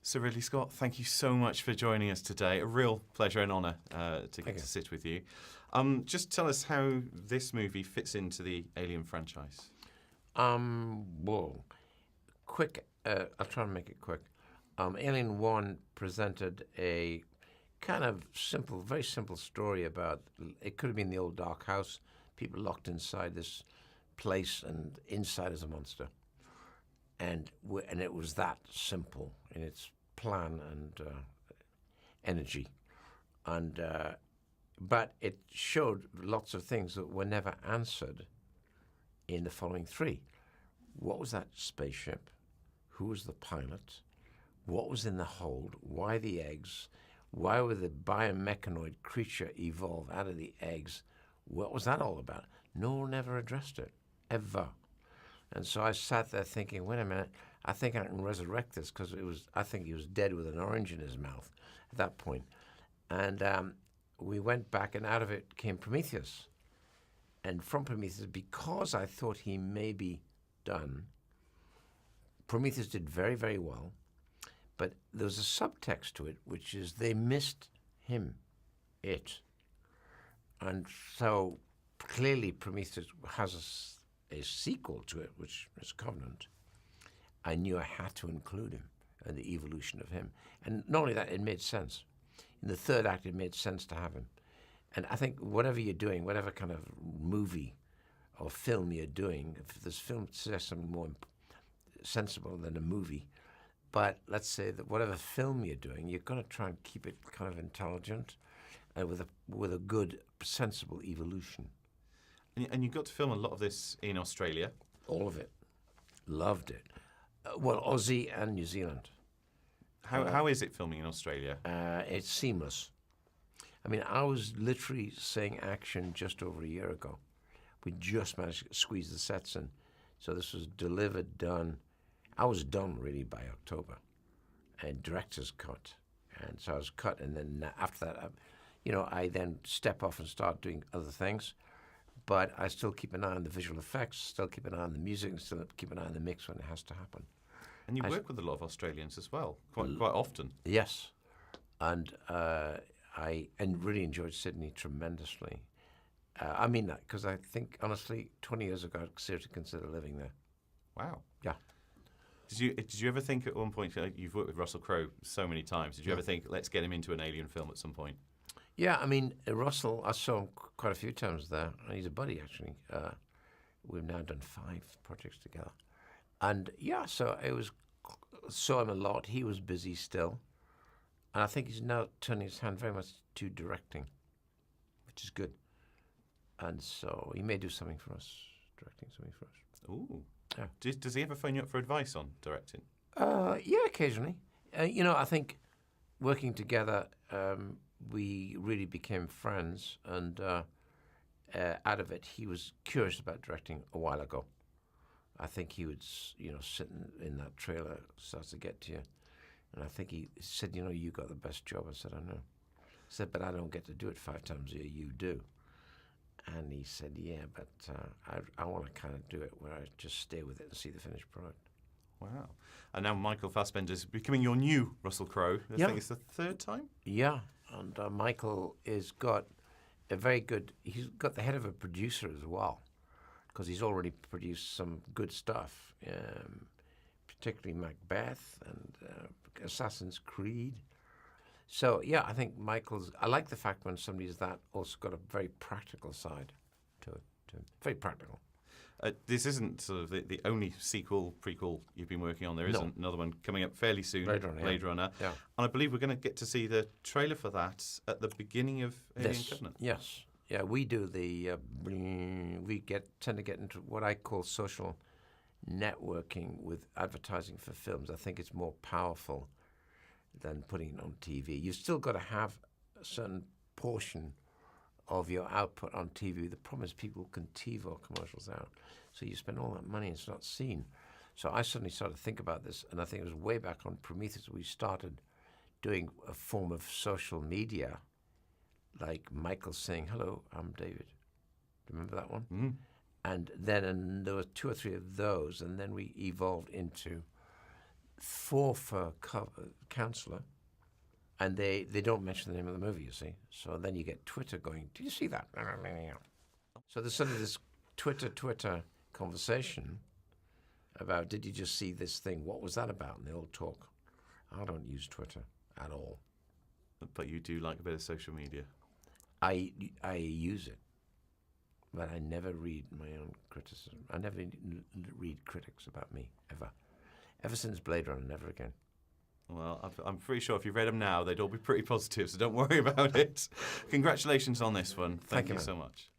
Sir Ridley Scott, thank you so much for joining us today. A real pleasure and honour to get to sit with you. Just tell us how this movie fits into the Alien franchise. Well, quick. I'll try and make it quick. Alien 1 presented a kind of simple, very simple story about, it could have been the old dark house, people locked inside this place, and inside is a monster. And it was that simple in its plan and energy. And but it showed lots of things that were never answered in the following three. What was that spaceship? Who was the pilot? What was in the hold? Why the eggs? Why would the biomechanoid creature evolve out of the eggs? What was that all about? No one ever addressed it, ever. And so I sat there thinking, wait a minute, I think I can resurrect this, because I think he was dead with an orange in his mouth at that point. And we went back, and out of it came Prometheus. And from Prometheus, because I thought he may be done, Prometheus did very, very well. But there was a subtext to it, which is they missed him, it. And so clearly Prometheus has a sequel to it, which is Covenant. I knew I had to include him and the evolution of him. And not only that, it made sense. In the third act, it made sense to have him. And I think whatever you're doing, whatever kind of movie or film you're doing, if this film suggests something more sensible than a movie, but let's say that whatever film you're doing, you're going to try and keep it kind of intelligent and with a good, sensible evolution. And you got to film a lot of this in Australia. All of it. Loved it. Well, Aussie and New Zealand. How is it filming in Australia? It's seamless. I mean, I was literally saying action just over a year ago. We just managed to squeeze the sets in. So this was delivered, done. I was done really by October, and director's cut. And so I was cut, and then after that, I then step off and start doing other things. But I still keep an eye on the visual effects, still keep an eye on the music, and still keep an eye on the mix when it has to happen. And you work with a lot of Australians as well, quite often. Yes. And I really enjoyed Sydney tremendously. I mean that, because I think, honestly, 20 years ago, I'd seriously consider living there. Wow. Yeah. Did you ever think at one point, you've worked with Russell Crowe so many times, did you ever think, let's get him into an Alien film at some point? Yeah, I mean, Russell, I saw him quite a few times there. He's a buddy, actually. We've now done 5 projects together. And yeah, so saw him a lot. He was busy still. And I think he's now turning his hand very much to directing, which is good. And so he may do something for us, directing something for us. Ooh. Yeah. Does he ever phone you up for advice on directing? Yeah, occasionally. I think working together, we really became friends, and out of it, he was curious about directing a while ago. I think he would, sitting in that trailer, starts to get to you, and I think he said, you got the best job. I said, I know. I said, but I don't get to do it 5 times a year. You do. And he said, yeah, but I want to kind of do it where I just stay with it and see the finished product. Wow. And now Michael Fassbender's becoming your new Russell Crowe. I think it's the 3rd time? Yeah. And Michael has got he's got the head of a producer as well, because he's already produced some good stuff, particularly Macbeth and Assassin's Creed. So, yeah, I think I like the fact when somebody's that also got a very practical side to it. Very practical. This isn't sort of the only prequel you've been working on. There is another one coming up fairly soon, Blade Runner. Yeah. And I believe we're going to get to see the trailer for that at the beginning of Alien Covenant. Yes. Yeah, we do tend to get into what I call social networking with advertising for films. I think it's more powerful than putting it on TV. You've still got to have a certain portion of your output on TV. The problem is people can TiVo commercials out. So you spend all that money and it's not seen. So I suddenly started to think about this, and I think it was way back on Prometheus we started doing a form of social media, like Michael saying, hello, I'm David. Remember that one? Mm. And then there were 2 or 3 of those, and then we evolved into for counselor, and they don't mention the name of the movie, you see. So then you get Twitter going, "Did you see that?" So there's suddenly this Twitter conversation about, "Did you just see this thing? What was that about?" And they all talk. I don't use Twitter at all. But you do like a bit of social media. I use it, but I never read my own criticism. I never read critics about me, ever. Ever since Blade Runner, never again. Well, I'm pretty sure if you read them now, they'd all be pretty positive, so don't worry about it. Congratulations on this one. Thank you so much.